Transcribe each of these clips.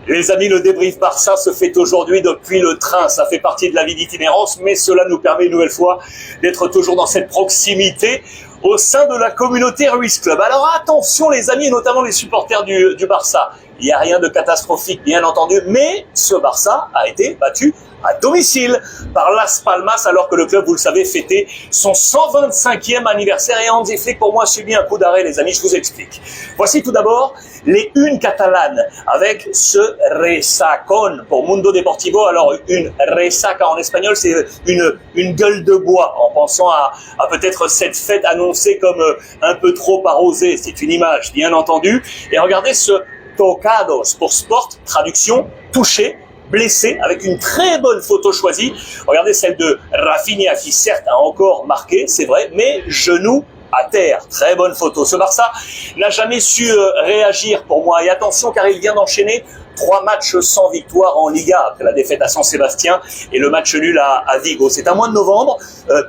Les amis, le débrief Barça se fait aujourd'hui depuis le train. Ça fait partie de la vie d'itinérance, mais cela nous permet une nouvelle fois d'être toujours dans cette proximité au sein de la communauté Ruiz Club. Alors attention les amis, notamment les supporters du Barça. Il n'y a rien de catastrophique, bien entendu, mais ce Barça a été battu à domicile par Las Palmas, alors que le club, vous le savez, fêtait son 125e anniversaire. Et Hansi Flick, pour moi, subit un coup d'arrêt, les amis, je vous explique. Voici tout d'abord les unes catalanes avec ce resacón pour Mundo Deportivo. Alors, une resaca en espagnol, c'est une gueule de bois, en pensant à peut-être cette fête annoncée comme un peu trop arrosée. C'est une image, bien entendu. Et regardez ce tocados pour sport, traduction, touché, blessé, avec une très bonne photo choisie. Regardez celle de Rafinha qui certes a encore marqué, c'est vrai, mais genou à terre. Très bonne photo. Ce Barça n'a jamais su réagir pour moi. Et attention car il vient d'enchaîner 3 matchs sans victoire en Liga après la défaite à San Sébastien et le match nul à Vigo. C'est un mois de novembre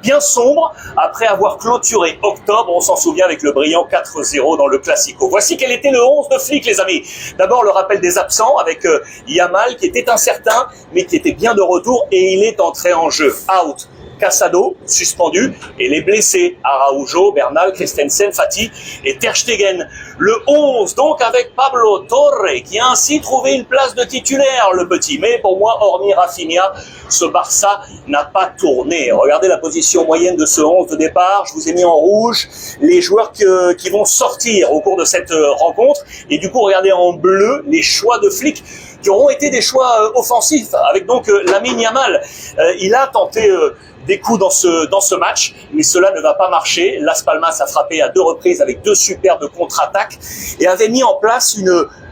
bien sombre après avoir clôturé octobre, on s'en souvient, avec le brillant 4-0 dans le Classico. Voici quel était le 11 de Flick, les amis. D'abord le rappel des absents avec Yamal qui était incertain mais qui était bien de retour et il est entré en jeu. Out. Casado, suspendu, et les blessés, Araujo, Bernal, Christensen, Fati et Ter Stegen. Le 11, donc, avec Pablo Torre, qui a ainsi trouvé une place de titulaire, le petit. Mais pour moi, hormis Rafinha, ce Barça n'a pas tourné. Regardez la position moyenne de ce 11 de départ. Je vous ai mis en rouge les joueurs qui vont sortir au cours de cette rencontre. Et du coup, regardez en bleu les choix de Flick, qui auront été des choix offensifs, avec donc Lamine Yamal. Il a tenté des coups dans ce match, mais cela ne va pas marcher. Las Palmas a frappé à 2 reprises avec 2 superbes contre-attaques et avait mis en place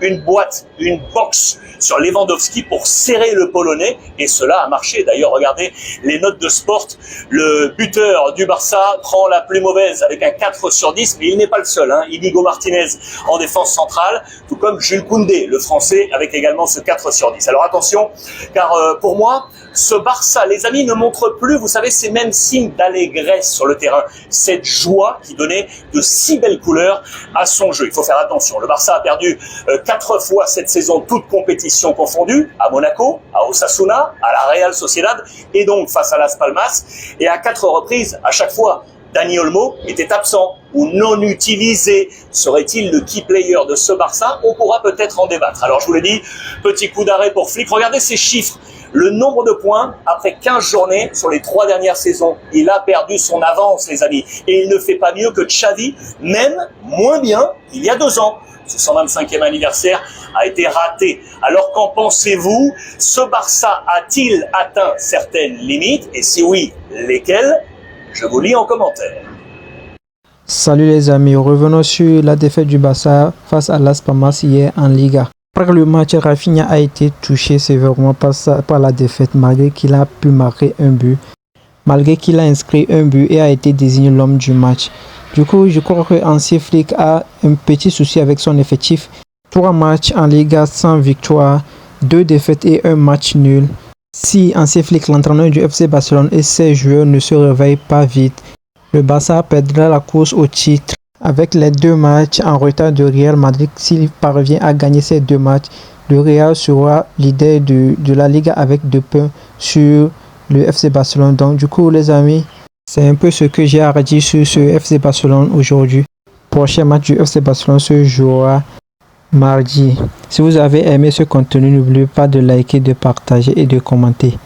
une boîte, une box sur Lewandowski pour serrer le Polonais, et cela a marché. D'ailleurs, regardez les notes de Sport. Le buteur du Barça prend la plus mauvaise avec un 4 sur 10, mais il n'est pas le seul. Inigo Martinez en défense centrale, tout comme Jules Koundé, le Français, avec également ce 4 sur 10. Alors attention, car pour moi, ce Barça, les amis, ne montre plus, vous savez, ces mêmes signes d'allégresse sur le terrain. Cette joie qui donnait de si belles couleurs à son jeu. Il faut faire attention. Le Barça a perdu 4 fois cette saison, toutes compétitions confondues, à Monaco, à Osasuna, à la Real Sociedad, et donc face à Las Palmas. Et à 4 reprises, à chaque fois, Dani Olmo était absent ou non utilisé. Serait-il le key player de ce Barça? On pourra peut-être en débattre. Alors je vous l'ai dit, petit coup d'arrêt pour Flick. Regardez ces chiffres. Le nombre de points après 15 journées sur les 3 dernières saisons. Il a perdu son avance, les amis. Et il ne fait pas mieux que Xavi, même moins bien il y a 2 ans. Ce 125e anniversaire a été raté. Alors qu'en pensez-vous? Ce Barça a-t-il atteint certaines limites? Et si oui, lesquelles? Je vous lis en commentaire. Salut les amis, revenons sur la défaite du Barça face à Las Palmas hier en Liga. Après le match, Rafinha a été touché sévèrement par la défaite, malgré qu'il a pu marquer un but, malgré qu'il a inscrit un but et a été désigné l'homme du match. Du coup, je crois que Hansi Flick a un petit souci avec son effectif. 3 matchs en Liga sans victoire, 2 défaites et 1 match nul. Si Hansi Flick, l'entraîneur du FC Barcelone, et ses joueurs ne se réveillent pas vite, le Barça perdra la course au titre. Avec les 2 matchs en retard de Real Madrid, s'il parvient à gagner ces 2 matchs, le Real sera leader de la Liga avec 2 points sur le FC Barcelone. Donc du coup les amis, c'est un peu ce que j'ai à dire sur ce FC Barcelone aujourd'hui. Prochain match du FC Barcelone se jouera mardi. Si vous avez aimé ce contenu, n'oubliez pas de liker, de partager et de commenter.